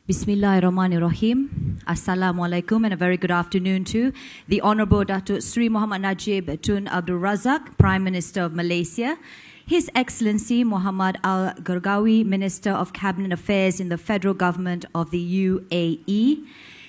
Bismillahirrahmanirrahim. Assalamualaikum and a very good afternoon to the Honorable Datuk Sri Muhammad Najib Tun Abdul Razak, Prime Minister of Malaysia, His Excellency Muhammad Al-Gargawi, Minister of Cabinet Affairs in the Federal Government of the UAE,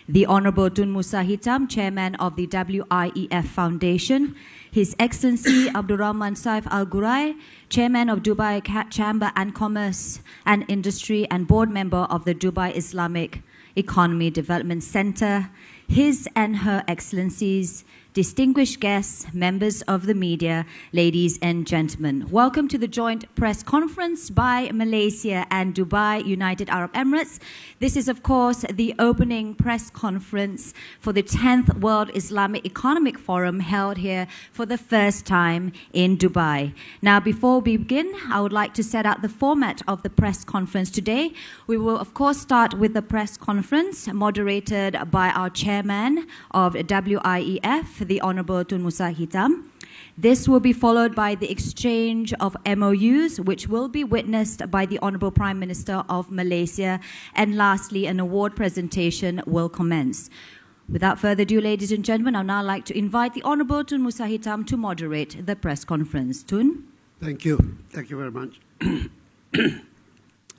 the Honorable Tun Musa Hitam, Chairman of the WIEF Foundation, His Excellency Abdul Rahman Saif Al-Gurai, Chairman of Dubai Chamber and Commerce and Industry and Board Member of the Dubai Islamic Economy Development Center, His and Her Excellencies, distinguished guests, members of the media, ladies and gentlemen. Welcome to the joint press conference by Malaysia and Dubai, United Arab Emirates. This is, of course, the opening press conference for the 10th World Islamic Economic Forum held here for the first time in Dubai. Now, before we begin, I would like to set out the format of the press conference today. We will, of course, start with the press conference moderated by our chairman of WIEF, the Honorable Tun Musa Hitam. This will be followed by the exchange of MOUs, which will be witnessed by the Honorable Prime Minister of Malaysia. And lastly, an award presentation will commence. Without further ado, ladies and gentlemen, I'd now like to invite the Honorable Tun Musa Hitam to moderate the press conference. Tun? Thank you. Thank you very much.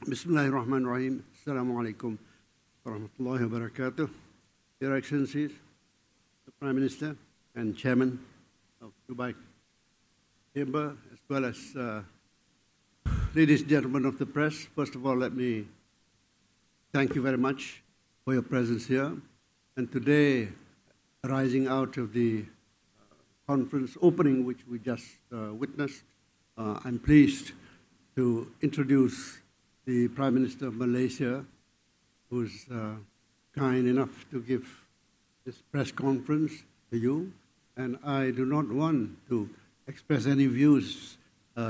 Bismillahirrahmanirrahim. Assalamu alaikum wa rahmatullahi wa barakatuh. Your Excellencies, the Prime Minister and Chairman of Dubai Chamber, as well as ladies and gentlemen of the press. First of all, let me thank you very much for your presence here. And today, arising out of the conference opening, which we just witnessed, I'm pleased to introduce the Prime Minister of Malaysia, who's kind enough to give this press conference to you. And I do not want to express any views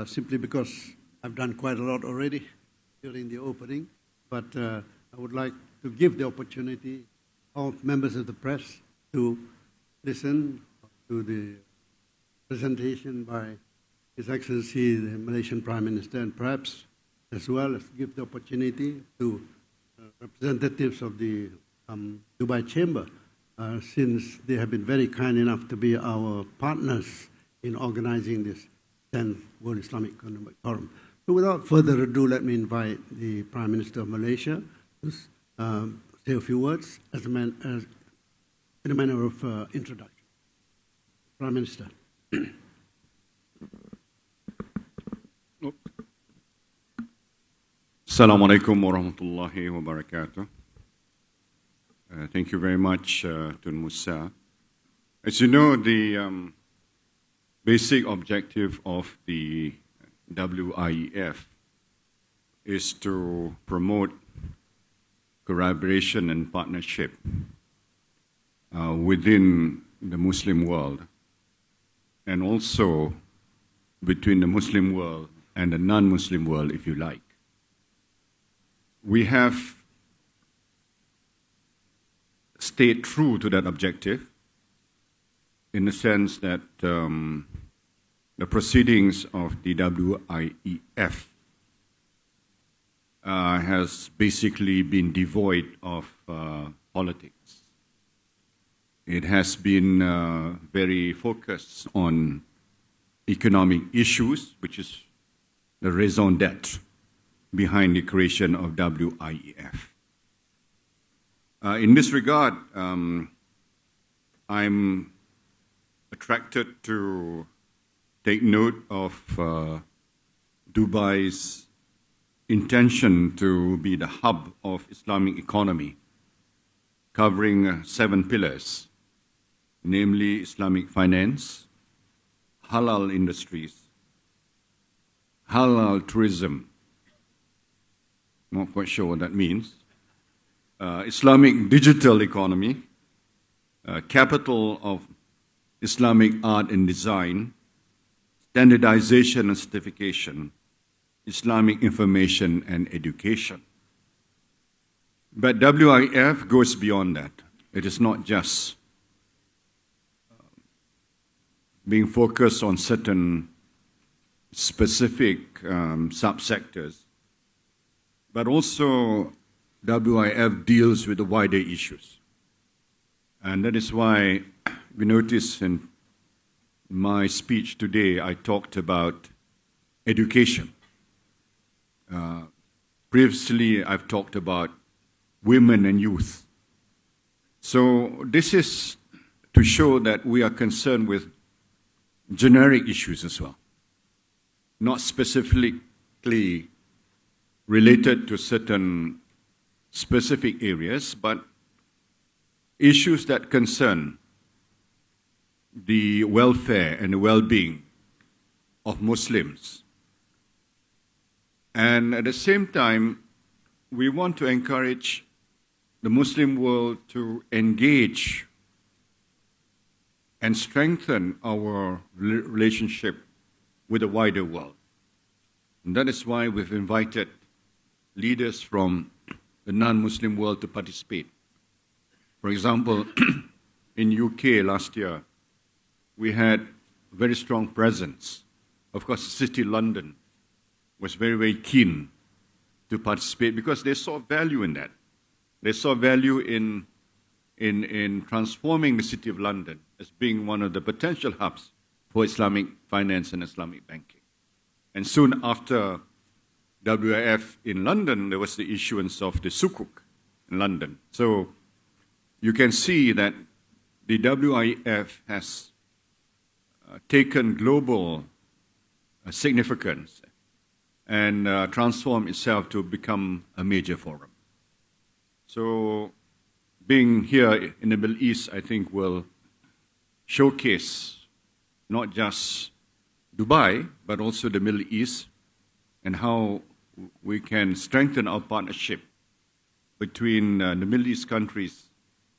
simply because I've done quite a lot already during the opening, but I would like to give the opportunity of members of the press to listen to the presentation by His Excellency the Malaysian Prime Minister, and perhaps as well as give the opportunity to representatives of the Dubai Chamber, since they have been very kind enough to be our partners in organizing this 10th World Islamic Economic Forum. So without further ado, let me invite the Prime Minister of Malaysia to say a few words in a manner of introduction. Prime Minister. Assalamu alaikum wa rahmatullahi wa barakatuh. Thank you very much, Tun Musa. As you know, the basic objective of the WIEF is to promote collaboration and partnership within the Muslim world, and also between the Muslim world and the non-Muslim world, if you like. We have stayed true to that objective in the sense that the proceedings of the WIEF has basically been devoid of politics. It has been very focused on economic issues, which is the raison d'etre behind the creation of WIEF. In this regard, I'm attracted to take note of Dubai's intention to be the hub of Islamic economy, covering 7 pillars, namely Islamic finance, halal industries, halal tourism, not quite sure what that means, Islamic digital economy, capital of Islamic art and design, standardization and certification, Islamic information and education. But WIEF goes beyond that. It is not just being focused on certain specific subsectors, but also WIF deals with the wider issues. And that is why we notice in my speech today, I talked about education. Previously, I've talked about women and youth. So this is to show that we are concerned with generic issues as well, not specifically related to certain specific areas, but issues that concern the welfare and the well-being of Muslims. And at the same time, we want to encourage the Muslim world to engage and strengthen our relationship with the wider world. And that is why we've invited leaders from the non-Muslim world to participate. For example, in UK last year, we had a very strong presence. Of course, the city of London was very, very keen to participate because they saw value in that. They saw value in transforming the city of London as being one of the potential hubs for Islamic finance and Islamic banking. And soon after WIF in London, there was the issuance of the Sukuk in London. So you can see that the WIF has taken global significance and transformed itself to become a major forum. So being here in the Middle East, I think, will showcase not just Dubai, but also the Middle East, and how we can strengthen our partnership between the Middle East countries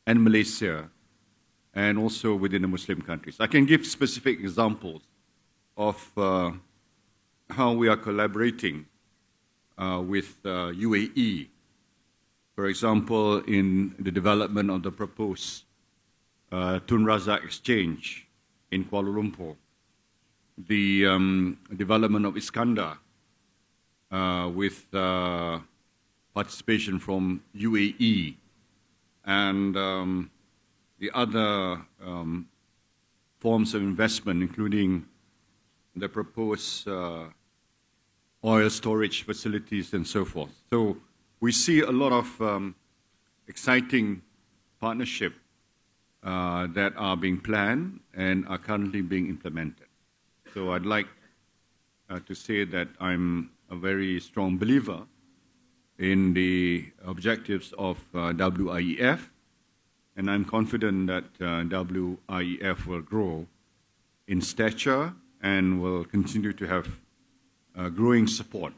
and Malaysia, and also within the Muslim countries. I can give specific examples of how we are collaborating with UAE. For example, in the development of the proposed Tun Razak exchange in Kuala Lumpur, the development of Iskandar with participation from UAE, and the other forms of investment, including the proposed oil storage facilities and so forth. So we see a lot of exciting partnership that are being planned and are currently being implemented. So I'd like to say that I'm a very strong believer in the objectives of WIEF, and I'm confident that WIEF will grow in stature and will continue to have growing support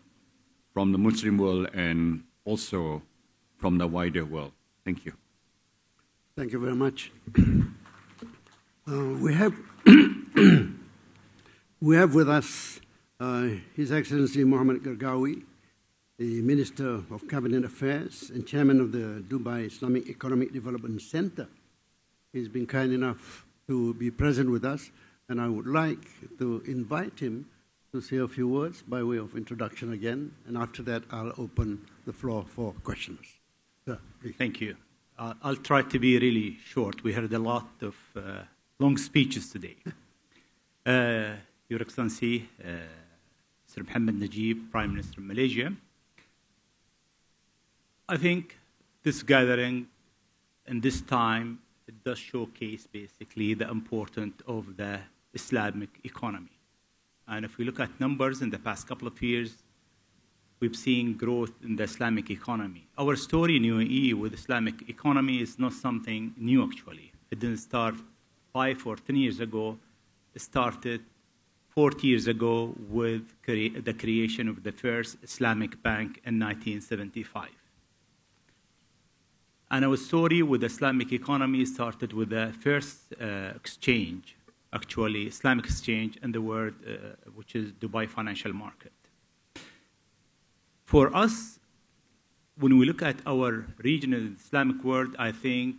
from the Muslim world and also from the wider world. Thank you. Thank you very much. We have with us His Excellency Mohammed Gargawi, the Minister of Cabinet Affairs and Chairman of the Dubai Islamic Economic Development Center. He's been kind enough to be present with us, and I would like to invite him to say a few words by way of introduction again, and after that I'll open the floor for questions. Sir, please. Thank you. I'll try to be really short. We heard a lot of long speeches today. Your Excellency, Sir Mohammed Najib, Prime Minister of Malaysia, I think this gathering and this time, it does showcase basically the importance of the Islamic economy. And if we look at numbers in the past couple of years, we've seen growth in the Islamic economy. Our story in UAE with Islamic economy is not something new, actually. It didn't start 5 or 10 years ago. It started 40 years ago with the creation of the first Islamic bank in 1975. And our story with the Islamic economy started with the first exchange, actually Islamic exchange in the world, which is Dubai Financial Market. For us, when we look at our regional Islamic world, I think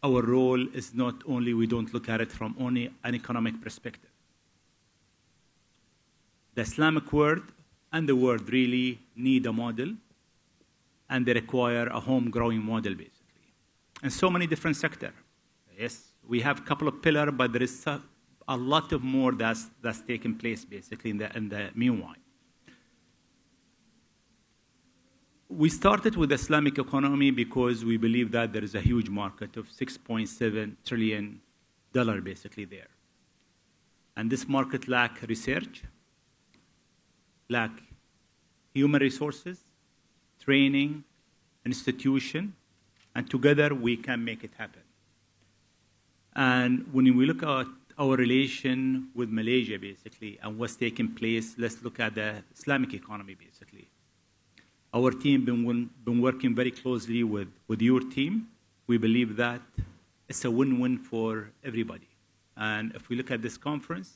our role is not only, we don't look at it from only an economic perspective. The Islamic world and the world really need a model and they require a home growing model, basically. And so many different sectors. Yes, we have a couple of pillars, but there is a lot of more that's taking place, basically, in the meanwhile. We started with the Islamic economy because we believe that there is a huge market of $6.7 trillion, basically, there. And this market lacks research, lacks human resources, training, institution, and together we can make it happen. And when we look at our relation with Malaysia, basically, and what's taking place, let's look at the Islamic economy, basically. Our team been working very closely with your team. We believe that it's a win-win for everybody. And if we look at this conference,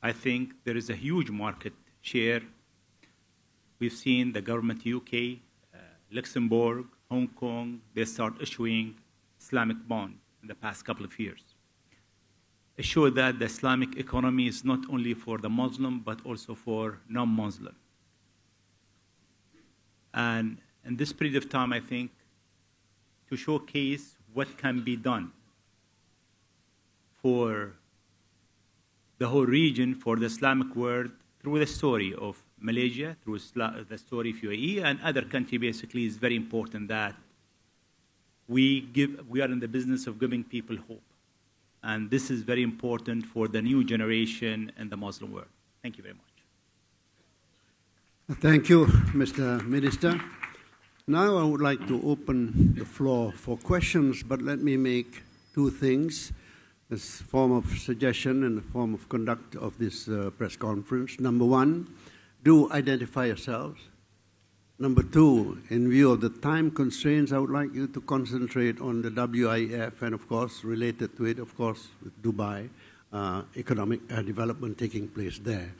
I think there is a huge market share. We've seen the government UK, Luxembourg, Hong Kong, they start issuing Islamic bond in the past couple of years. It shows that the Islamic economy is not only for the Muslim, but also for non-Muslim. And in this period of time, I think, to showcase what can be done for the whole region, for the Islamic world, through the story of Malaysia, through the story of UAE, and other countries, basically, is very important that we are in the business of giving people hope. And this is very important for the new generation in the Muslim world. Thank you very much. Thank you, Mr. Minister. Now I would like to open the floor for questions, but let me make two things as a form of suggestion and a form of conduct of this press conference. Number one, do identify yourselves. Number two, in view of the time constraints, I would like you to concentrate on the WIEF and, of course, related to it, of course, with Dubai, economic development taking place there.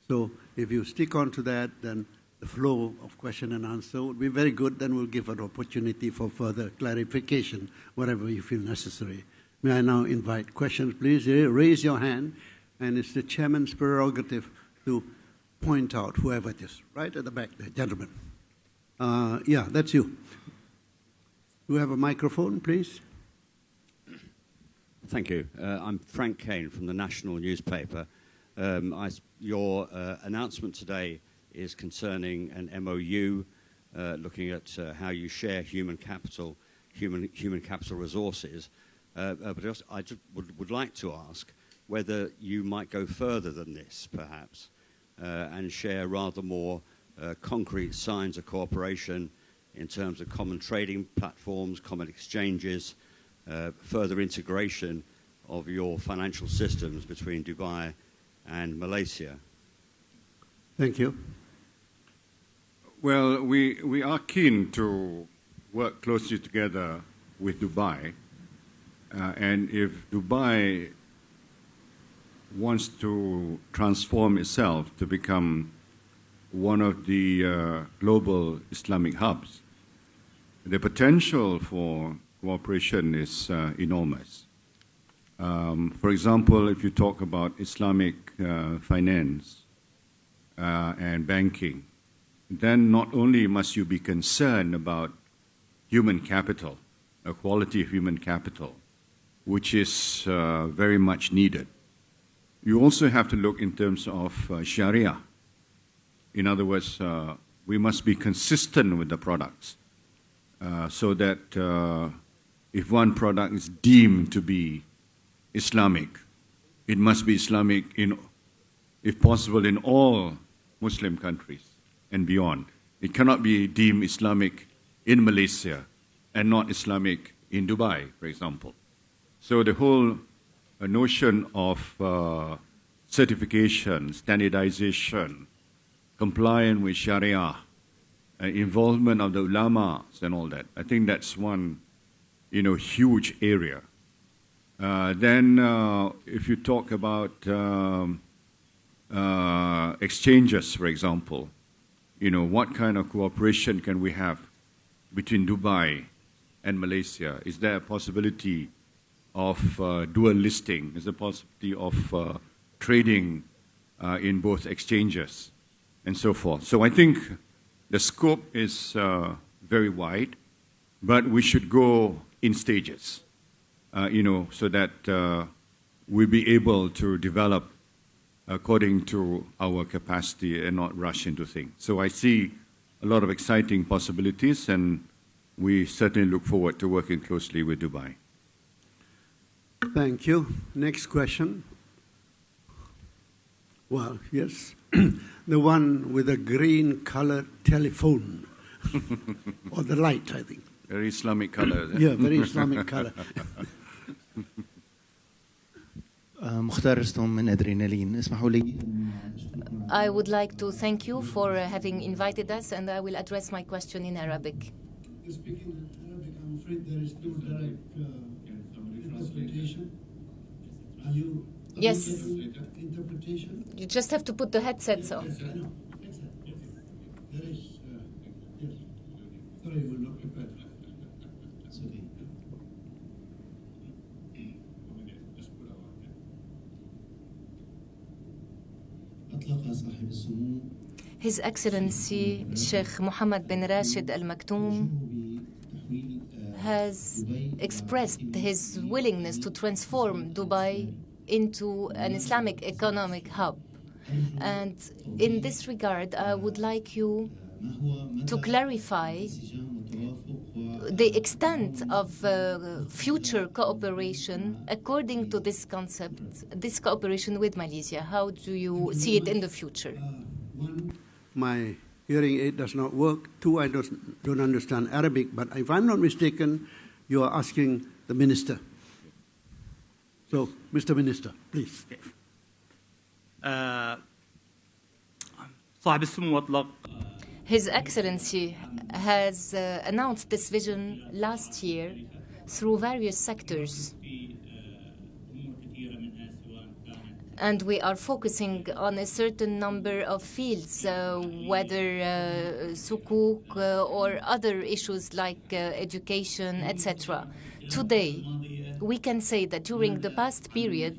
So if you stick on to that, then the flow of question and answer would be very good. Then we'll give an opportunity for further clarification, whatever you feel necessary. May I now invite questions, please? Raise your hand, and it's the chairman's prerogative to point out whoever it is. Right at the back there, gentlemen. Yeah, that's you. Do you have a microphone, please? Thank you. I'm Frank Kane from the National newspaper. Your announcement today is concerning an MOU looking at how you share human capital resources. But I just would like to ask whether you might go further than this, perhaps, and share rather more concrete signs of cooperation in terms of common trading platforms, common exchanges, further integration of your financial systems between Dubai and Malaysia. Thank you. Well, we are keen to work closely together with Dubai. And if Dubai wants to transform itself to become one of the global Islamic hubs, the potential for cooperation is enormous. For example, if you talk about Islamic finance and banking, then not only must you be concerned about human capital, a quality of human capital, which is very much needed. You also have to look in terms of Sharia. In other words, we must be consistent with the products so that if one product is deemed to be Islamic, it must be Islamic, if possible, in all Muslim countries and beyond. It cannot be deemed Islamic in Malaysia and not Islamic in Dubai, for example. So the whole notion of certification, standardization, compliance with Sharia, involvement of the ulamas and all that, I think that's one, huge area. Then if you talk about exchanges, for example, what kind of cooperation can we have between Dubai and Malaysia? Is there a possibility of dual listing? Is there a possibility of trading in both exchanges and so forth? So I think the scope is very wide, but we should go in stages, so that we'll be able to develop according to our capacity and not rush into things. So I see a lot of exciting possibilities, and we certainly look forward to working closely with Dubai. Thank you. Next question. Well, yes, the one with a green colored telephone, or the light, I think. Very Islamic color. Yeah, very Islamic color. مختار رستم من أدرينالين. اسمحوا لي. I would like to thank you for having invited us, and I will address my question in Arabic. You speak in Arabic. I'm afraid there is no direct interpretation. Are you? Yes. Interpretation? You just have to put the headsets on. Yes, I know. There is. Yes. Sorry, we're not prepared. It's okay. His Excellency Sheikh Mohammed bin Rashid Al Maktoum has expressed his willingness to transform Dubai into an Islamic economic hub. And in this regard, I would like you to clarify the extent of future cooperation according to this concept, this cooperation with Malaysia. How do you see it in the future? One, my hearing aid does not work. Two, I don't understand Arabic. But if I'm not mistaken, you are asking the minister. So, Mr. Minister, please. صاحب السمو أطلق His Excellency has announced this vision last year through various sectors. And we are focusing on a certain number of fields, whether sukuk or other issues like education, etc. Today, we can say that during the past period,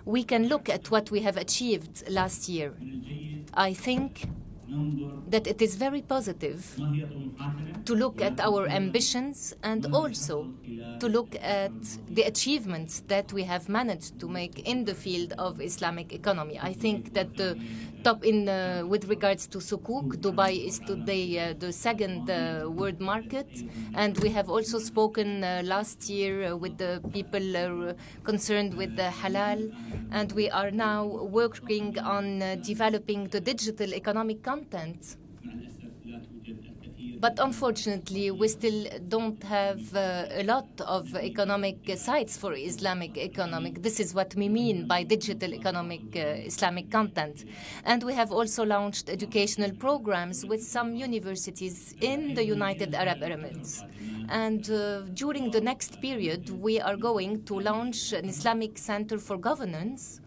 we can look at what we have achieved last year. I think that it is very positive to look at our ambitions and also to look at the achievements that we have managed to make in the field of Islamic economy. I think that the top with regards to sukuk, Dubai is today the second world market, and we have also spoken last year with the people concerned with the halal, and we are now working on developing the digital economic content. But unfortunately, we still don't have a lot of economic sites for Islamic economic. This is what we mean by digital economic Islamic content. And we have also launched educational programs with some universities in the United Arab Emirates. And during the next period, we are going to launch an Islamic Center for Governance,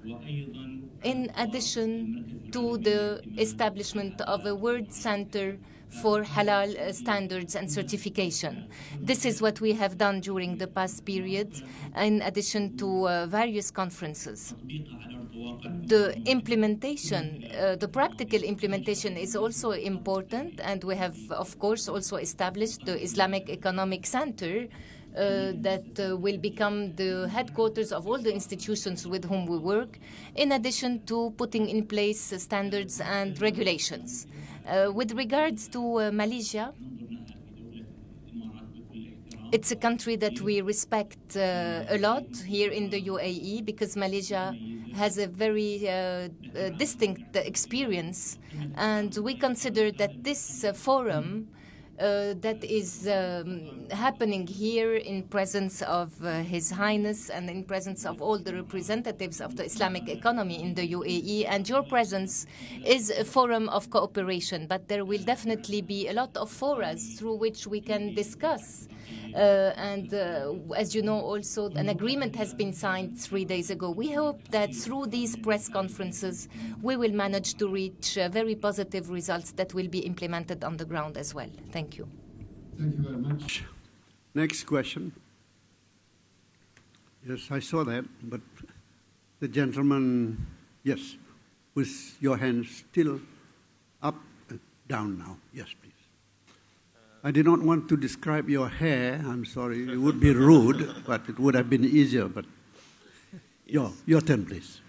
in addition to the establishment of a World Center for halal standards and certification. This is what we have done during the past period, in addition to various conferences. The implementation, the practical implementation is also important, and we have, of course, also established the Islamic Economic Center that will become the headquarters of all the institutions with whom we work, in addition to putting in place standards and regulations. With regards to Malaysia, it's a country that we respect a lot here in the UAE, because Malaysia has a very distinct experience, and we consider that this forum that is happening here in presence of His Highness and in presence of all the representatives of the Islamic economy in the UAE, and your presence is a forum of cooperation. But there will definitely be a lot of forums through which we can discuss. As you know, also an agreement has been signed 3 days ago. We hope that through these press conferences, we will manage to reach very positive results that will be implemented on the ground as well. Thank you. Thank you very much. Next question. Yes, I saw that, but the gentleman, yes, with your hand still up, down now. Yes, please. I did not want to describe your hair. I'm sorry. It would be rude, but it would have been easier. But your turn, please.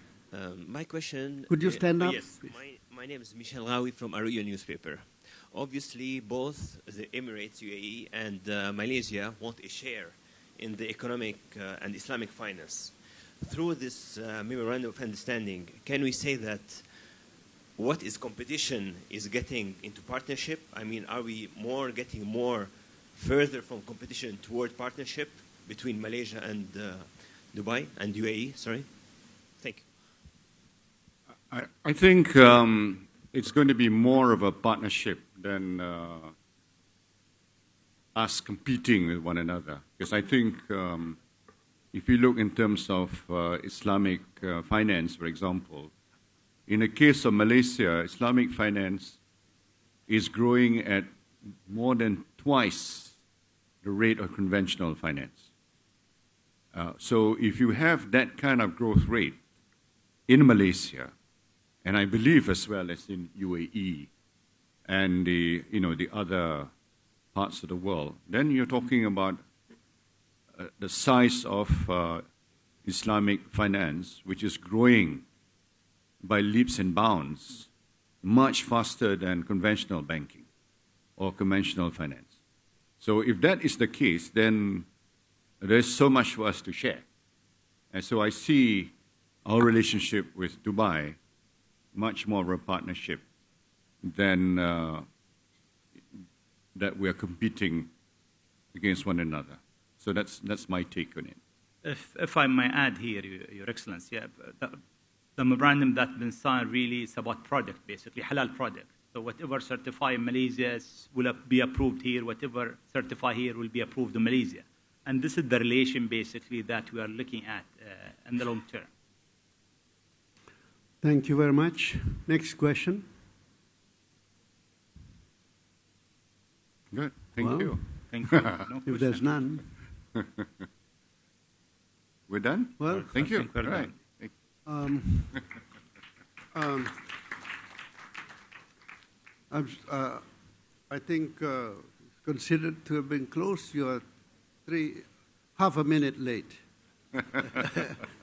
My question... Could you stand up? Yes. My name is Michel Ghawi from Arua newspaper. Obviously, both the Emirates, UAE, and Malaysia want a share in the economic and Islamic finance. Through this memorandum of understanding, can we say that what is competition is getting into partnership? I mean, are we getting more further from competition toward partnership between Malaysia and Dubai and UAE? Sorry. Thank you. I think it's going to be more of a partnership than us competing with one another. Because I think if you look in terms of Islamic finance, for example, in the case of Malaysia, Islamic finance is growing at more than twice the rate of conventional finance. So if you have that kind of growth rate in Malaysia, and I believe as well as in UAE and the other parts of the world, then you're talking about the size of Islamic finance, which is growing by leaps and bounds, much faster than conventional banking or conventional finance. So if that is the case, then there's so much for us to share. And so I see our relationship with Dubai much more of a partnership than that we are competing against one another. So that's my take on it. If I may add here, Your Excellency, the memorandum that's been signed really is about product, basically, halal product. So whatever certified in Malaysia will be approved here, whatever certified here will be approved in Malaysia. And this is the relation, basically, that we are looking at in the long term. Thank you very much. Next question. Good. Thank you. Thank you. No if there's none. We're done? Well, thank you. All right. I think considered to have been close. You are half a minute late.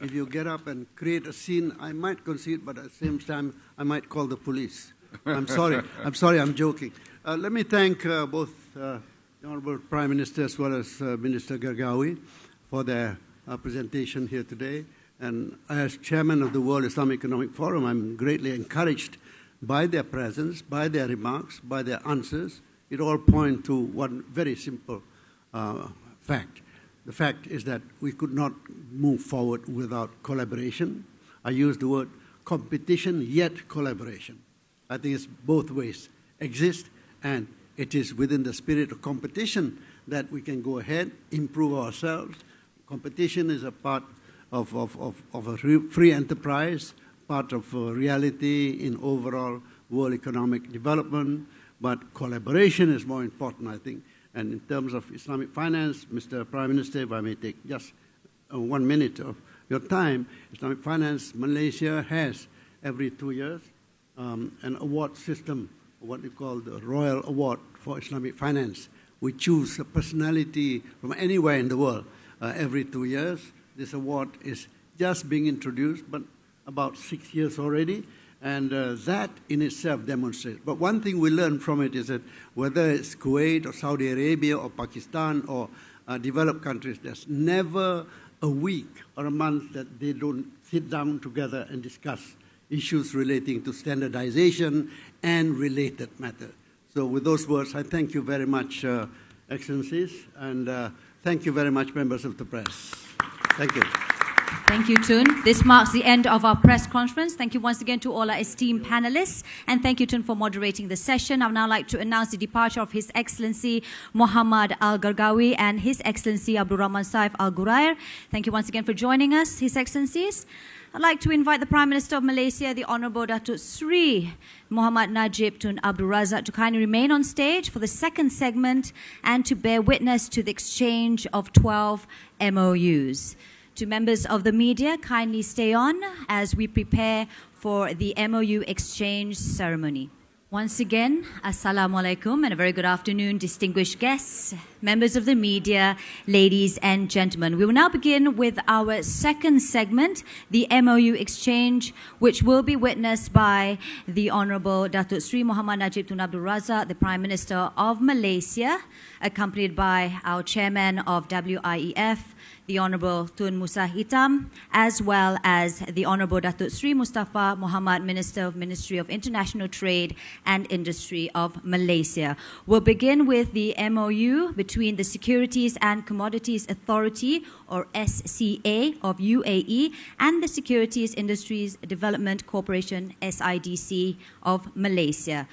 If you get up and create a scene, I might concede, but at the same time, I might call the police. I'm sorry. I'm joking. Let me thank both the Honorable Prime Minister as well as Minister Gargawi for their presentation here today. And as Chairman of the World Islamic Economic Forum, I'm greatly encouraged by their presence, by their remarks, by their answers. It all points to one very simple fact. The fact is that we could not move forward without collaboration. I use the word competition yet collaboration. I think it's both ways exist, and it is within the spirit of competition that we can go ahead, improve ourselves. Competition is a part of a free enterprise, part of reality in overall world economic development, but collaboration is more important, I think. And in terms of Islamic finance, Mr. Prime Minister, if I may take just 1 minute of your time, Islamic finance, Malaysia has every 2 years an award system, what we call the Royal Award for Islamic Finance. We choose a personality from anywhere in the world every 2 years. This award is just being introduced, but about 6 years already, and that in itself demonstrates. But one thing we learn from it is that whether it's Kuwait or Saudi Arabia or Pakistan or developed countries, there's never a week or a month that they don't sit down together and discuss issues relating to standardization and related matters. So with those words, I thank you very much, Excellencies, and thank you very much, members of the press. Thank you. Thank you, Tun. This marks the end of our press conference. Thank you once again to all our esteemed panelists. And thank you, Tun, for moderating the session. I would now like to announce the departure of His Excellency Muhammad Al-Gargawi and His Excellency Abdul Rahman Saif Al-Gurair. Thank you once again for joining us, His Excellencies. I'd like to invite the Prime Minister of Malaysia, the Honorable Datuk Sri Muhammad Najib Tun Abdul Razak, to kindly remain on stage for the second segment and to bear witness to the exchange of 12 MOUs. To members of the media, kindly stay on as we prepare for the MOU exchange ceremony. Once again, Assalamu alaikum and a very good afternoon, distinguished guests, members of the media, ladies and gentlemen. We will now begin with our second segment, the MOU exchange, which will be witnessed by the Honorable Datuk Sri Muhammad Najib Tun Abdul Razak, the Prime Minister of Malaysia, accompanied by our Chairman of WIEF, the Honorable Tun Musa Hitam, as well as the Honorable Datuk Sri Mustafa Muhammad, Minister of Ministry of International Trade and Industry of Malaysia. We'll begin with the MOU between the Securities and Commodities Authority, or SCA, of UAE and the Securities Industries Development Corporation, SIDC, of Malaysia.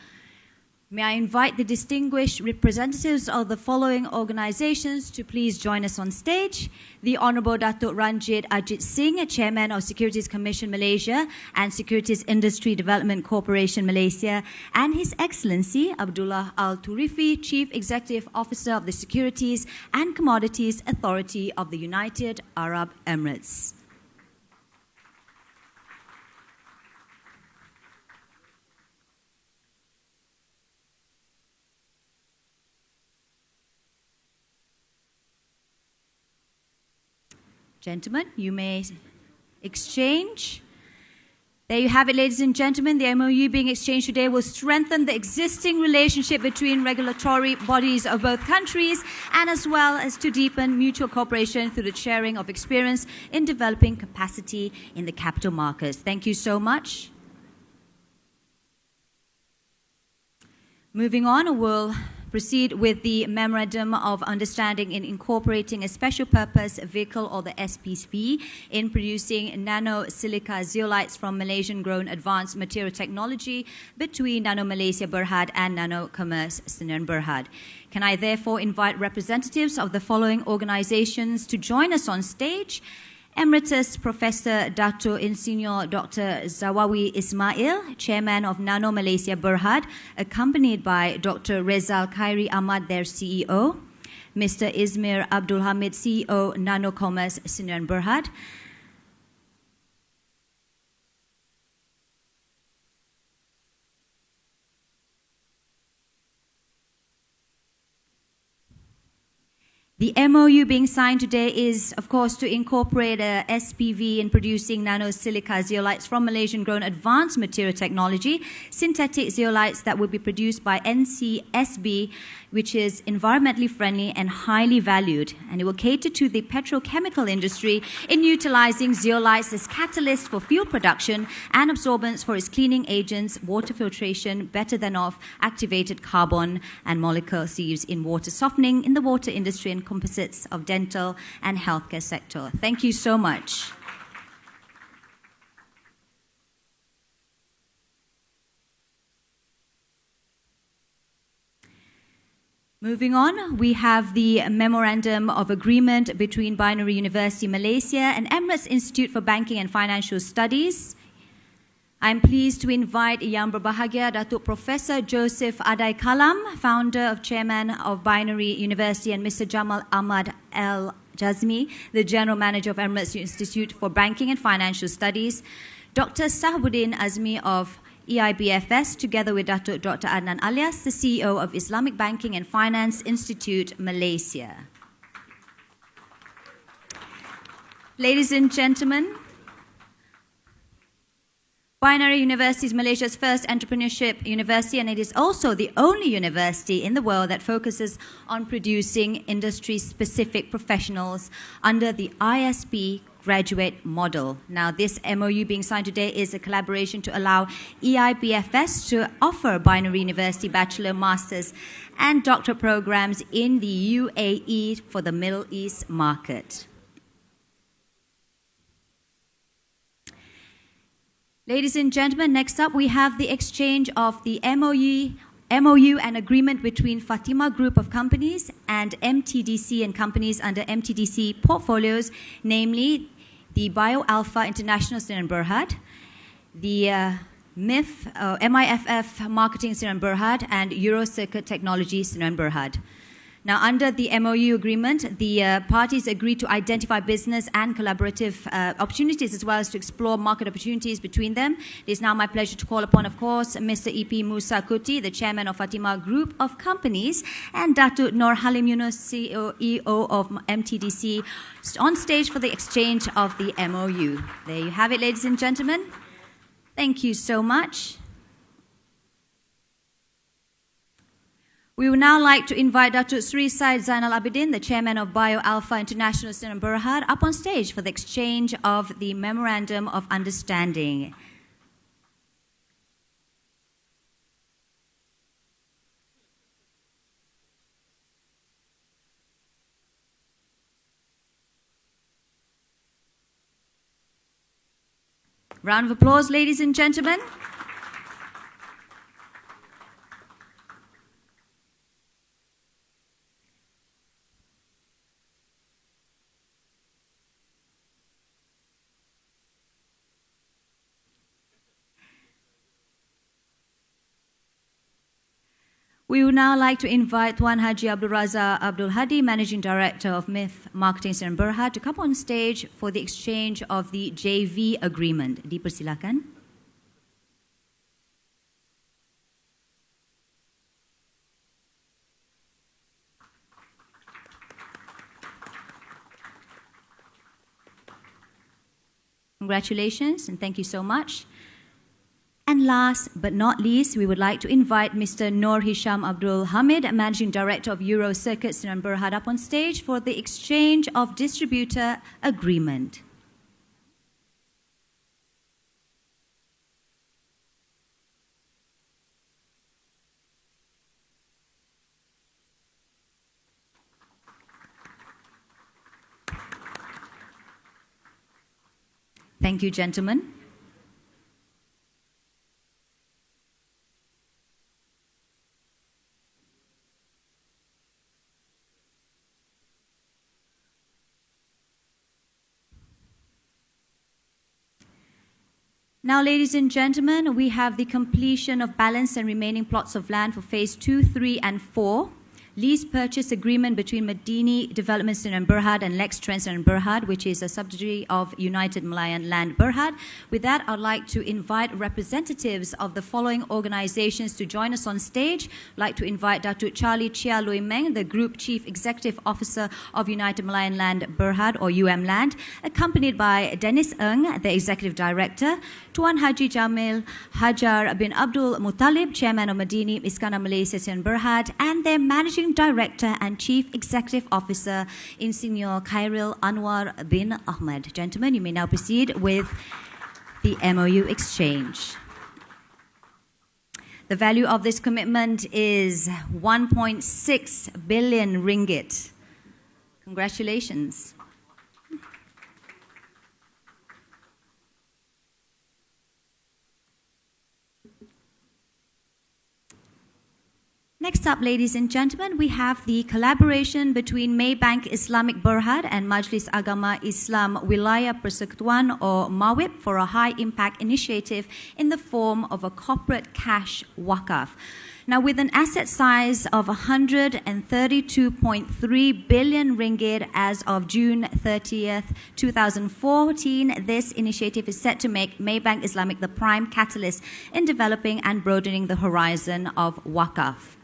May I invite the distinguished representatives of the following organizations to please join us on stage. The Honorable Datuk Ranjit Ajit Singh, Chairman of Securities Commission Malaysia and Securities Industry Development Corporation Malaysia, and His Excellency Abdullah Al-Turifi, Chief Executive Officer of the Securities and Commodities Authority of the United Arab Emirates. Gentlemen, you may exchange. There you have it, ladies and gentlemen. The MOU being exchanged today will strengthen the existing relationship between regulatory bodies of both countries, and as well as to deepen mutual cooperation through the sharing of experience in developing capacity in the capital markets. Thank you so much. Moving on, we'll proceed with the Memorandum of Understanding in incorporating a special purpose vehicle, or the SPV, in producing nano-silica zeolites from Malaysian-grown advanced material technology between Nano Malaysia Berhad and Nano Commerce Sdn Berhad. Can I therefore invite representatives of the following organizations to join us on stage? Emeritus Professor Dr. Insinyur Dr. Zawawi Ismail, Chairman of Nano Malaysia Berhad, accompanied by Dr. Rezal Khairi Ahmad, their CEO, Mr. Izmir Abdul Hamid, CEO, Nano Commerce Sdn Berhad, The MOU being signed today is, of course, to incorporate a SPV in producing nano-silica zeolites from Malaysian-grown advanced material technology, synthetic zeolites that will be produced by NCSB, which is environmentally friendly and highly valued. And it will cater to the petrochemical industry in utilizing zeolites as catalysts for fuel production and absorbents for its cleaning agents, water filtration, better than off activated carbon and molecules used in water softening in the water industry and composites of dental and healthcare sector. Thank you so much. Moving on, we have the Memorandum of Agreement between Binary University Malaysia and Emirates Institute for Banking and Financial Studies. I'm pleased to invite Yang Berbahagia Datuk Professor Joseph Adai Kalam, founder of Chairman of Binary University, and Mr. Jamal Ahmad Al-Jazmi, the General Manager of Emirates Institute for Banking and Financial Studies, Dr. Sahabuddin Azmi of EIBFS, together with Dr. Adnan Alias, the CEO of Islamic Banking and Finance Institute, Malaysia. Ladies and gentlemen, Binary University is Malaysia's first entrepreneurship university, and it is also the only university in the world that focuses on producing industry-specific professionals under the ISB graduate model. Now, this MOU being signed today is a collaboration to allow EIBFS to offer Binary University bachelor, master's, and doctorate programs in the UAE for the Middle East market. Ladies and gentlemen, next up we have the exchange of the MOU and agreement between Fatima Group of Companies and MTDC and companies under MTDC portfolios, namely the BioAlpha International Sdn Berhad, the MIFF Marketing Sdn Berhad, and Eurocircuit Technology Sdn Berhad. Now, under the MOU agreement, the parties agreed to identify business and collaborative opportunities as well as to explore market opportunities between them. It is now my pleasure to call upon, of course, Mr. E.P. Musa Kuti, the chairman of Fatima Group of Companies, and Datu Nur Halim Yunus, CEO of MTDC, on stage for the exchange of the MOU. There you have it, ladies and gentlemen. Thank you so much. We would now like to invite Dr. Sri Syed Zainal Abidin, the chairman of Bio Alpha International Sdn Bhd, up on stage for the exchange of the Memorandum of Understanding. Round of applause, ladies and gentlemen. We would now like to invite Tuan Haji Abdul Raza Abdul Hadi, Managing Director of MIF Marketing Sdn Bhd, to come on stage for the exchange of the JV agreement. Dipersilakan. Congratulations and thank you so much. And last but not least, we would like to invite Mr. Noor Hisham Abdul Hamid, Managing Director of Euro Circuit Sdn Bhd, up on stage for the exchange of distributor agreement. Thank you, gentlemen. Now, ladies and gentlemen, we have the completion of balance and remaining plots of land for phase 2, 3, and 4. Lease purchase agreement between Madini Development Sdn Bhd and Lex Trend Sdn Bhd, which is a subsidiary of United Malayan Land Berhad. With that, I'd like to invite representatives of the following organizations to join us on stage. I'd like to invite Datuk Charlie Chia Lui Meng, the Group Chief Executive Officer of United Malayan Land Berhad, or UM Land, accompanied by Dennis Ng, the Executive Director, Tuan Haji Jamil Hajar bin Abdul Muttalib, Chairman of Madini Iskandar Malaysia Sdn Bhd, and their Managing Director and Chief Executive Officer, Insignor Khairil Anwar bin Ahmed. Gentlemen, you may now proceed with the MOU exchange. The value of this commitment is 1.6 billion ringgit. Congratulations. Next up, ladies and gentlemen, we have the collaboration between Maybank Islamic Berhad and Majlis Agama Islam Wilayah Persekutuan, or MAWIP, for a high-impact initiative in the form of a corporate cash wakaf. Now, with an asset size of 132.3 billion ringgit as of June 30th, 2014, this initiative is set to make Maybank Islamic the prime catalyst in developing and broadening the horizon of wakaf.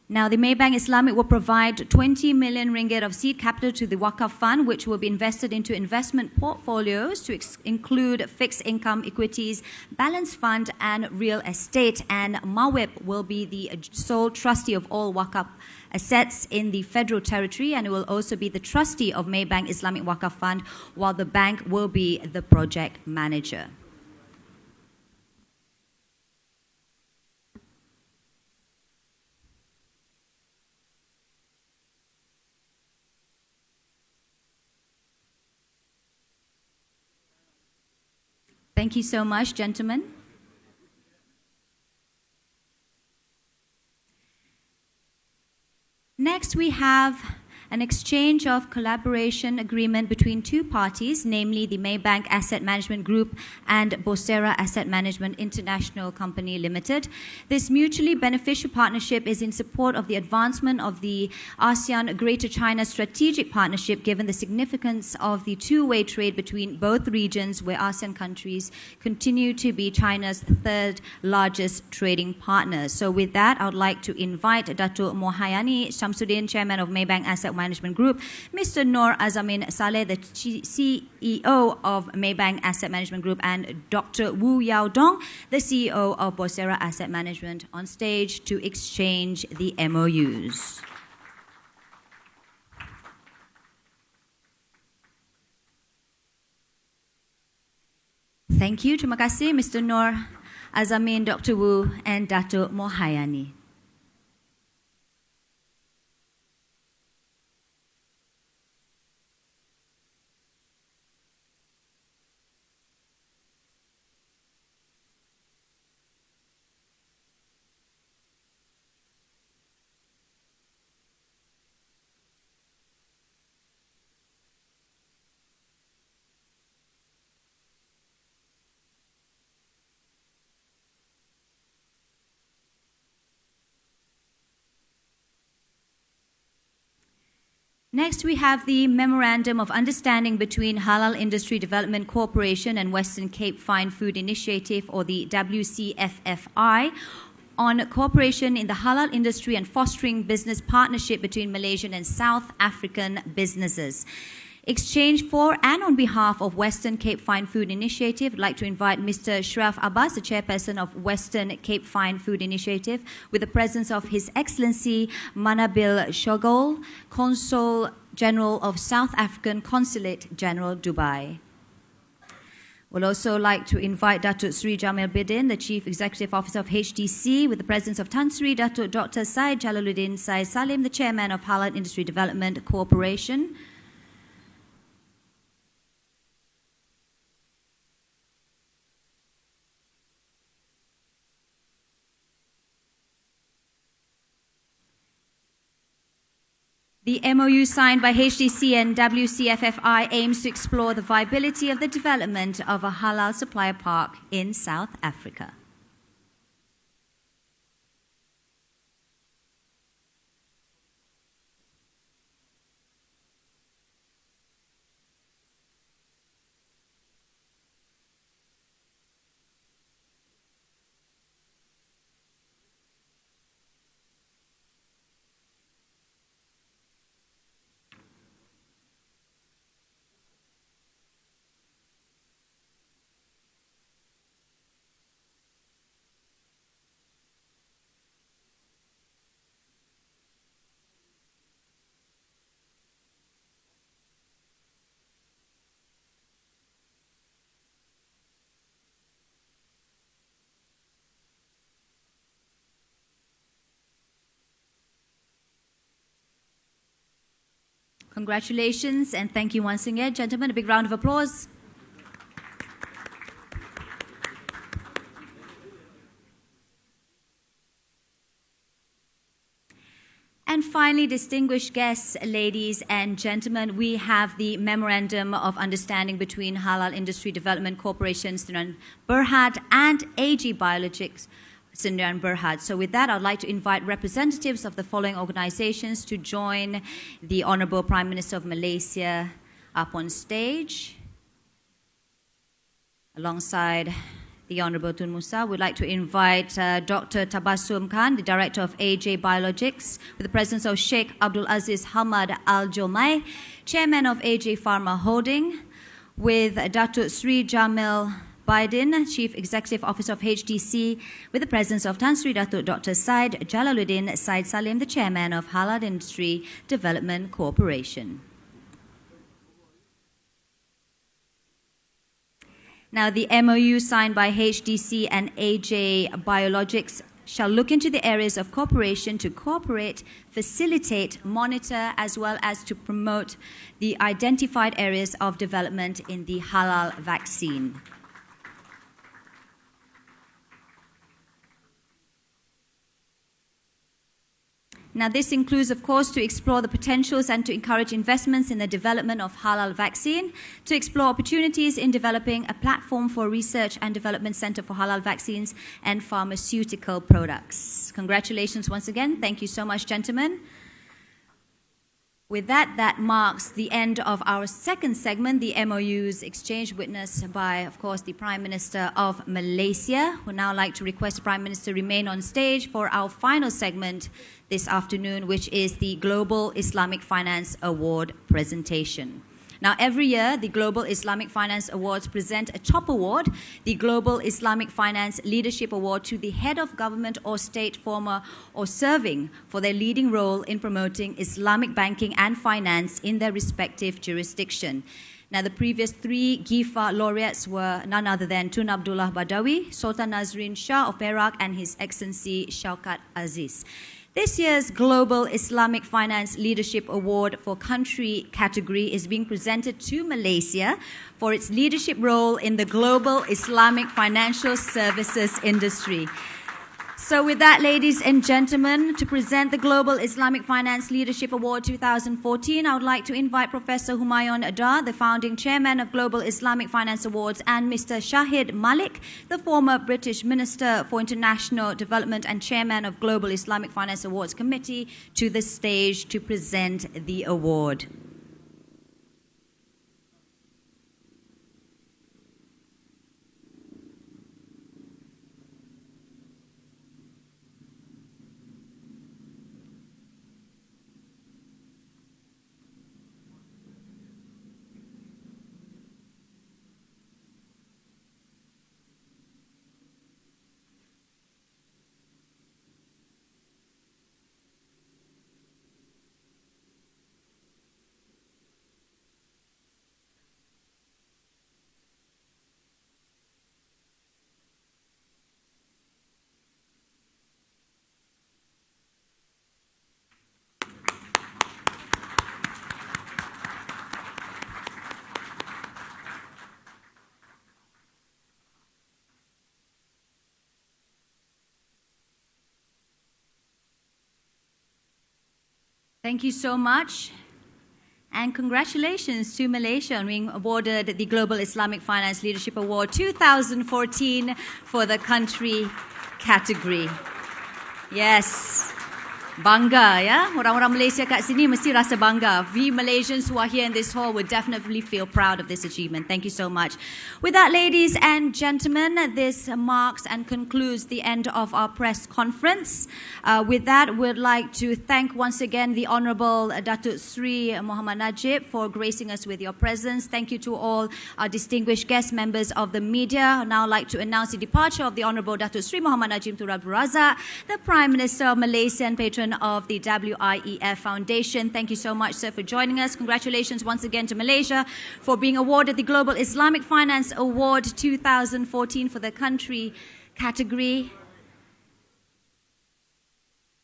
Now, the Maybank Islamic will provide 20 million ringgit of seed capital to the Wakaf Fund, which will be invested into investment portfolios to include fixed income equities, balanced fund, and real estate. And MAWIP will be the sole trustee of all Wakaf assets in the federal territory, and it will also be the trustee of Maybank Islamic Wakaf Fund, while the bank will be the project manager. Thank you so much, gentlemen. Next, we have an exchange of collaboration agreement between two parties, namely the Maybank Asset Management Group and Bosera Asset Management International Company Limited. This mutually beneficial partnership is in support of the advancement of the ASEAN Greater China Strategic Partnership, given the significance of the two-way trade between both regions, where ASEAN countries continue to be China's third largest trading partner. So with that, I would like to invite Dato' Mohayani Shamsuddin, Chairman of Maybank Asset Management Group, Mr. Noor Azamin Saleh, the CEO of Maybank Asset Management Group, and Dr. Wu Yao Dong, the CEO of Bosera Asset Management, on stage to exchange the MOUs. Thank you. Terima kasih, Mr. Noor Azamin, Dr. Wu, and Dato' Mohayani. Next, we have the Memorandum of Understanding between Halal Industry Development Corporation and Western Cape Fine Food Initiative, or the WCFFI, on cooperation in the halal industry and fostering business partnership between Malaysian and South African businesses. Exchange for and on behalf of Western Cape Fine Food Initiative, I'd like to invite Mr. Shraf Abbas, the chairperson of Western Cape Fine Food Initiative, with the presence of His Excellency Manabil Shogol, Consul General of South African Consulate General, Dubai. We'll also like to invite Datuk Sri Jamil Bidin, the Chief Executive Officer of HDC, with the presence of Tan Sri Datuk Dr. Syed Jalaluddin Syed Salim, the Chairman of Halal Industry Development Corporation. The MOU signed by HDC and WCFFI aims to explore the viability of the development of a halal supplier park in South Africa. Congratulations and thank you once again, gentlemen. A big round of applause. And finally, distinguished guests, ladies and gentlemen, we have the Memorandum of Understanding between Halal Industry Development Corporation, Sdn Bhd, and AG Biologics, Sdn Bhd. So with that, I'd like to invite representatives of the following organizations to join the Honorable Prime Minister of Malaysia up on stage. Alongside the Honorable Tun Musa, we'd like to invite Dr. Tabassum Khan, the Director of AJ Biologics, with the presence of Sheikh Abdul Aziz Hamad Al Jomai, Chairman of AJ Pharma Holding, with Datuk Sri Jamil Bidin, Chief Executive Officer of HDC, with the presence of Tan Sri Datuk Dr. Syed Jalaluddin Syed Salim, the Chairman of Halal Industry Development Corporation. Now, the MOU signed by HDC and AJ Biologics shall look into the areas of cooperation to cooperate, facilitate, monitor, as well as to promote the identified areas of development in the halal vaccine. Now, this includes, of course, to explore the potentials and to encourage investments in the development of halal vaccine, to explore opportunities in developing a platform for research and development center for halal vaccines and pharmaceutical products. Congratulations once again. Thank you so much, gentlemen. With that, that marks the end of our second segment, the MOUs exchange witnessed by, of course, the Prime Minister of Malaysia. We'd now like to request the Prime Minister remain on stage for our final segment this afternoon, which is the Global Islamic Finance Award presentation. Now, every year, the Global Islamic Finance Awards present a top award, the Global Islamic Finance Leadership Award, to the head of government or state former or serving for their leading role in promoting Islamic banking and finance in their respective jurisdiction. Now, the previous three GIFA laureates were none other than Tun Abdullah Badawi, Sultan Nazrin Shah of Perak, and His Excellency Shaukat Aziz. This year's Global Islamic Finance Leadership Award for Country category is being presented to Malaysia for its leadership role in the global Islamic financial services industry. So with that, ladies and gentlemen, to present the Global Islamic Finance Leadership Award 2014, I would like to invite Professor Humayun Adar, the founding chairman of Global Islamic Finance Awards, and Mr. Shahid Malik, the former British Minister for International Development and chairman of Global Islamic Finance Awards Committee, to the stage to present the award. Thank you so much. And congratulations to Malaysia on being awarded the Global Islamic Finance Leadership Award 2014 for the country category. Yes. Bangga, ya. Orang-orang Malaysia kat sini mesti rasa bangga. We Malaysians who are here in this hall would definitely feel proud of this achievement. Thank you so much. With that, ladies and gentlemen, this marks and concludes the end of our press conference. With that, we'd like to thank once again the Honourable Datuk Sri Muhammad Najib for gracing us with your presence. Thank you to all our distinguished guest members of the media. I'd now like to announce the departure of the Honourable Datuk Sri Muhammad Najib Tun Abdul Razak, the Prime Minister of Malaysia and patron of the WIEF Foundation. Thank you so much, sir, for joining us. Congratulations once again to Malaysia for being awarded the Global Islamic Finance Award 2014 for the country category.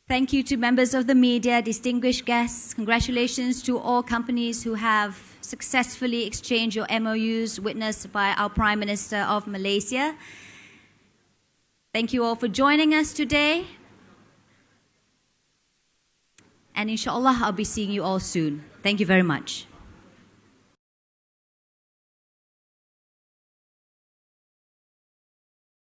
Thank you to members of the media, distinguished guests. Congratulations to all companies who have successfully exchanged your MOUs witnessed by our Prime Minister of Malaysia. Thank you all for joining us today. And inshallah, I'll be seeing you all soon. Thank you very much.